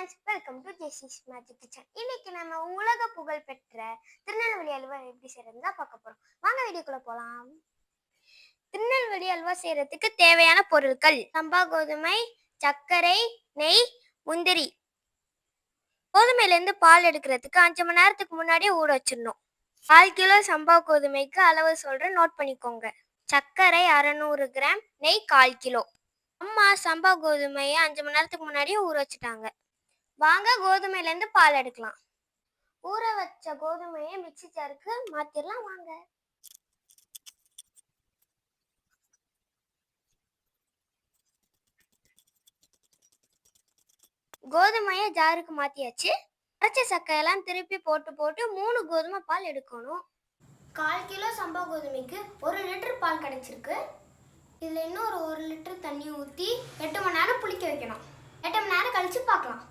Friends, welcome to Jessie's magic kitchen. இன்னைக்கு நம்ம உலக புகழ் பெற்ற திருநெல்வேலி அல்வா எப்படி செய்யறதுன்னு தான் பார்க்க போறோம். வாங்க வீடியோக்குள்ள போலாம். திருநெல்வேலி அல்வா செய்யறதுக்கு தேவையான பொருட்கள்: சம்பா கோதுமை, சர்க்கரை, நெய், முந்திரி. கோதுமையிலேருந்து பால் எடுக்கிறதுக்கு 5 மணி நேரத்துக்கு முன்னாடியே ஊற வச்சிடணும். 1/4 கிலோ சம்பா கோதுமைக்கு அளவு சொல்கிறேன், நோட் பண்ணிக்கோங்க. சர்க்கரை 600 கிராம், நெய் 1/4 கிலோ. அம்மா சம்பா கோதுமையை 5 மணி நேரத்துக்கு முன்னாடியே ஊற வச்சுட்டாங்க. வாங்க கோதுமையிலேருந்து பால் எடுக்கலாம். ஊற வச்ச கோதுமையை மிக்ஸி ஜாருக்கு மாற்றிடலாம். வாங்க. கோதுமையை ஜாருக்கு மாற்றியாச்சு. அரைச்ச சக்கையெல்லாம் திருப்பி போட்டு 3 கோதுமை பால் எடுக்கணும். 1/4 கிலோ சம்பா கோதுமைக்கு 1 லிட்டர் பால் கிடைச்சிருக்கு. இதில் இன்னும் 1 லிட்டர் தண்ணி ஊற்றி 8 மணி நேரம் புளிக்க வைக்கணும். 8 மணி நேரம் கழித்து பார்க்கலாம்.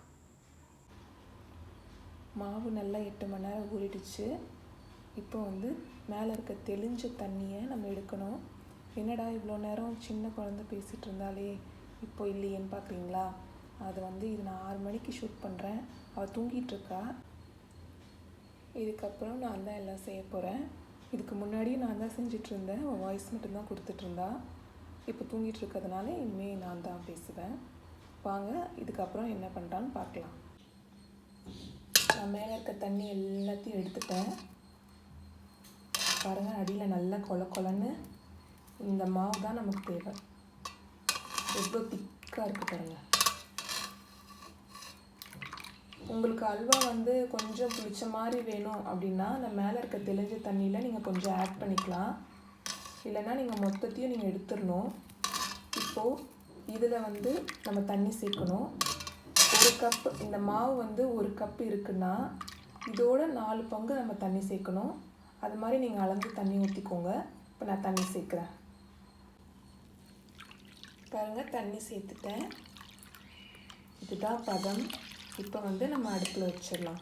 மாவு நல்லா 8 மணி நேரம் ஊறிடுச்சு. இப்போ மேலே இருக்க தெளிஞ்ச தண்ணியை நம்ம எடுக்கணும். என்னடா இவ்வளோ நேரம் சின்ன குழந்தை பேசிகிட்டு இருந்தாலே இப்போ இல்லையேன்னு பார்க்குறீங்களா? அது இது நான் 6 மணிக்கு ஷூட் பண்ணுறேன். அவள் தூங்கிட்டுருக்கா. இதுக்கப்புறம் நான் தான் எல்லாம் செய்ய போகிறேன். இதுக்கு முன்னாடியே நான் தான் செஞ்சிட்ருந்தேன். அவள் வாய்ஸ் மட்டும்தான் கொடுத்துட்ருந்தா. இப்போ தூங்கிட்டு இருக்கிறதுனால இனிமேல் நான் தான் பேசுவேன். வாங்க இதுக்கப்புறம் என்ன பண்ணுறான்னு பார்க்கலாம். நான் மேலே இருக்க தண்ணி எல்லாத்தையும் எடுத்துட்டேன். பாருங்கள், அடியில் நல்லா கொலன்னு இந்த மாவு தான் நமக்கு தேவை. எவ்வளோ திக்காக இருக்குது பாருங்கள். உங்களுக்கு அல்வா கொஞ்சம் புளிச்ச மாதிரி வேணும் அப்படின்னா அந்த மேலே இருக்க தெளிஞ்ச தண்ணியில் நீங்கள் கொஞ்சம் ஆட் பண்ணிக்கலாம். இல்லைன்னா நீங்கள் மொத்தத்தையும் நீங்கள் எடுத்துடணும். இப்போது இதில் நம்ம தண்ணி சேர்க்கணும். 1 கப் இந்த மாவு 1 கப் இருக்குன்னா இதோட 4 பங்கு நம்ம தண்ணி சேர்க்கணும். அது மாதிரி நீங்கள் அளந்து தண்ணி ஊற்றிக்கோங்க. இப்போ நான் தண்ணி சேர்க்குறேன். பாருங்கள், தண்ணி சேர்த்துட்டேன். இதுதான் பதம். இப்போ நம்ம அடுப்பில் வச்சிடலாம்.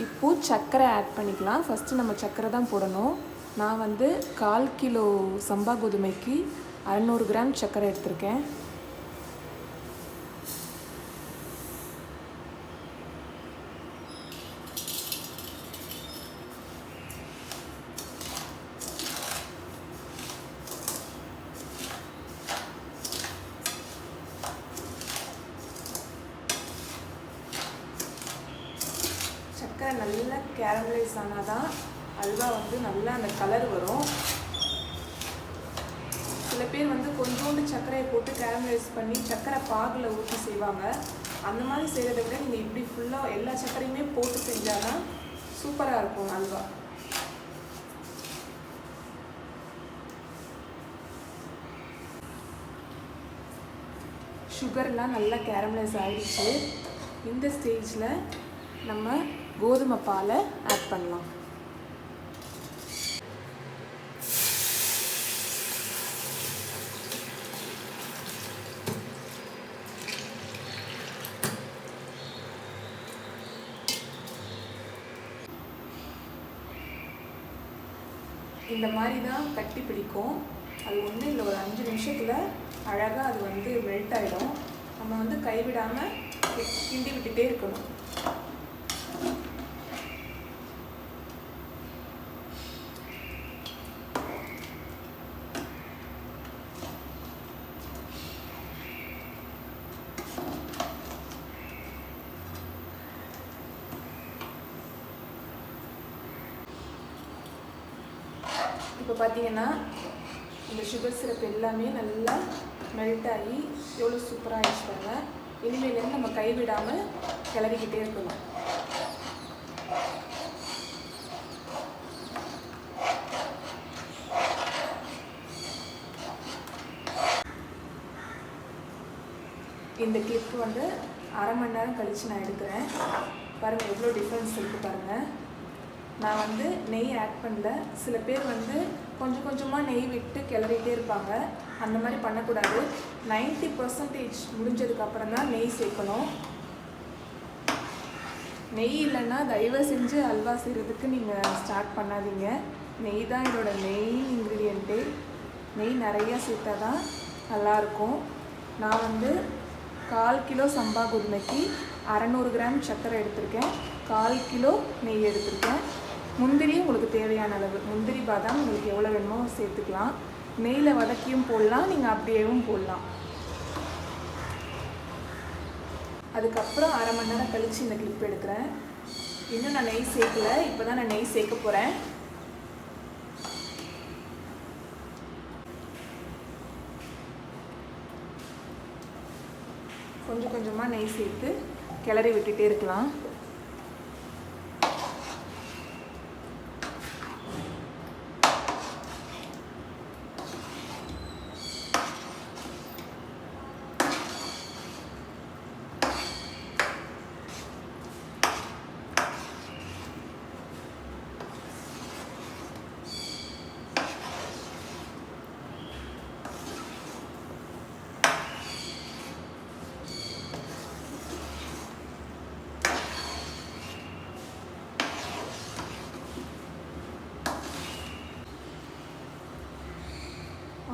இப்போது சர்க்கரை ஆட் பண்ணிக்கலாம். ஃபஸ்ட்டு நம்ம சர்க்கரை தான் போடணும். நான் 1/4 கிலோ சம்பா கோதுமைக்கு 600 கிராம் சர்க்கரை எடுத்திருக்கேன். சர்க்கரை நல்லா கேரமலைஸ் ஆனால் தான் அல்வா நல்லா அந்த கலர் வரும். சில பேர் கொஞ்சோண்டு சர்க்கரையை போட்டு கேரமலைஸ் பண்ணி சர்க்கரை பாகில் ஊற்றி செய்வாங்க. அந்த மாதிரி செய்கிறத விட நீங்கள் இப்படி ஃபுல்லாக எல்லா சர்க்கரையுமே போட்டு செஞ்சால் தான் சூப்பராக இருக்கும் அல்வா. சுகர்லாம் நல்லா கேரமலைஸ் ஆகிடுச்சு. இந்த ஸ்டேஜில் நம்ம கோதுமை பாலை ஆட் பண்ணலாம். இந்த மாதிரி தான் கட்டி பிடிக்கும். அது இல்லை ஒரு 5 நிமிஷத்தில் அழகாக அது மெல்ட் ஆகிடும். நம்ம கைவிடாமல் கிண்டி விட்டுட்டே இருக்கணும். இப்போ பார்த்தீங்கன்னா இந்த சுகர் சிரப் எல்லாமே நல்லா மெல்ட் ஆகி எவ்வளோ சூப்பராக ஆகிடுச்சுப்பாங்க. இனிமேலேருந்து நம்ம கைவிடாமல் கிளறிக்கிட்டே இருக்கணும். இந்த கிளிப் 1/2 மணி நேரம் கழித்து நான் எடுக்கிறேன். பாருங்கள் எவ்வளோ டிஃப்ரென்ஸ் இருக்குது பாருங்கள். நான் நெய் ஆட் பண்ணல. சில பேர் கொஞ்சம் கொஞ்சமாக நெய் விட்டு கிளறிட்டே இருப்பாங்க. அந்த மாதிரி பண்ணக்கூடாது. 90% முடிஞ்சதுக்கப்புறம் தான் நெய் சேர்க்கணும். நெய் இல்லைன்னா தயவு செஞ்சு அல்வா செய்கிறதுக்கு நீங்கள் ஸ்டார்ட் பண்ணாதீங்க. நெய் தான் இதோட மெயின் இன்க்ரீடியண்ட்டே. நெய் நிறையா சேர்த்தா தான் நல்லாயிருக்கும். நான் 1/4 கிலோ சம்பா கோதுமைக்கு 600 கிராம் சர்க்கரை எடுத்திருக்கேன், 1/4 கிலோ நெய் எடுத்திருக்கேன். முந்திரி உங்களுக்கு தேவையான அளவு, முந்திரி பாதாம் உங்களுக்கு எவ்வளோ வேணுமோ சேர்த்துக்கலாம். நெய்யில் வதக்கியும் போடலாம், நீங்கள் அப்படியேவும் போடலாம். அதுக்கப்புறம் 1/2 மணி நேரம் கழித்து இந்த கிளிப் எடுக்கிறேன். இன்னும் நான் நெய் சேர்க்கல, இப்போ தான் நான் நெய் சேர்க்க போகிறேன். கொஞ்சம் கொஞ்சமாக நெய் சேர்த்து கிளறி விட்டுட்டே இருக்கலாம்.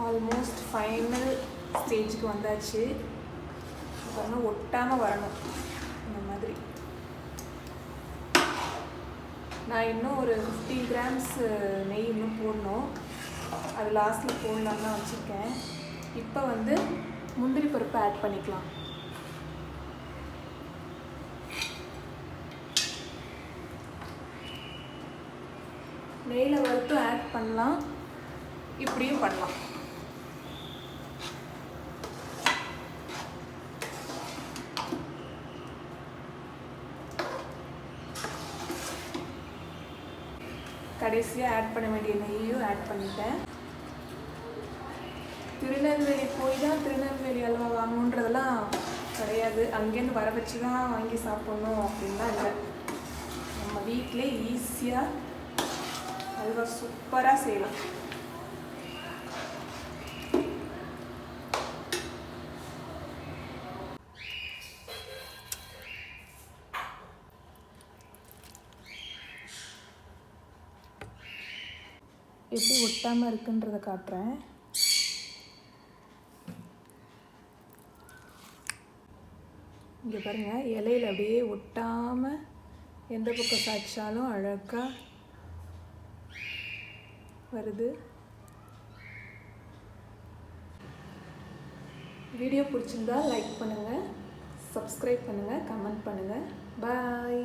ஆல்மோஸ்ட் ஃபைனல் ஸ்டேஜுக்கு வந்தாச்சு. பாருங்கள், ஒட்டாமல் வரணும் இந்த மாதிரி. நான் இன்னும் ஒரு 50 கிராம்ஸ் நெய் இன்னும் போடணும், அது லாஸ்ட்டில் போடலான்னு தான் வச்சுருக்கேன். இப்போ வந்து முந்திரி பருப்பு ஆட் பண்ணிக்கலாம். நெய்யில் வறுத்தும் ஆட் பண்ணலாம், இப்படியும் பண்ணலாம். கடைசியாக ஆட் பண்ண வேண்டிய நெய்யும் ஆட் பண்ணிட்டேன். திருநெல்வேலி போய் தான் திருநெல்வேலி அல்வா வாங்கணுன்றதெல்லாம் கிடையாது, அங்கேருந்து வர வச்சு தான் வாங்கி சாப்பிட்ணும் அப்படின்லாம் இல்லை. நம்ம வீட்டிலே ஈஸியாக அல்வா சூப்பராக செய்யலாம். எப்படி ஒட்டாமல் இருக்குன்றதை காட்டுறேன். இங்கே பாருங்கள், இலையில் அப்படியே ஒட்டாமல் எந்த பக்கம் சாய்ச்சாலும் அழகாக வருது. வீடியோ பிடிச்சிருந்தா லைக் பண்ணுங்கள், சப்ஸ்கிரைப் பண்ணுங்கள், கமெண்ட் பண்ணுங்கள். பாய்.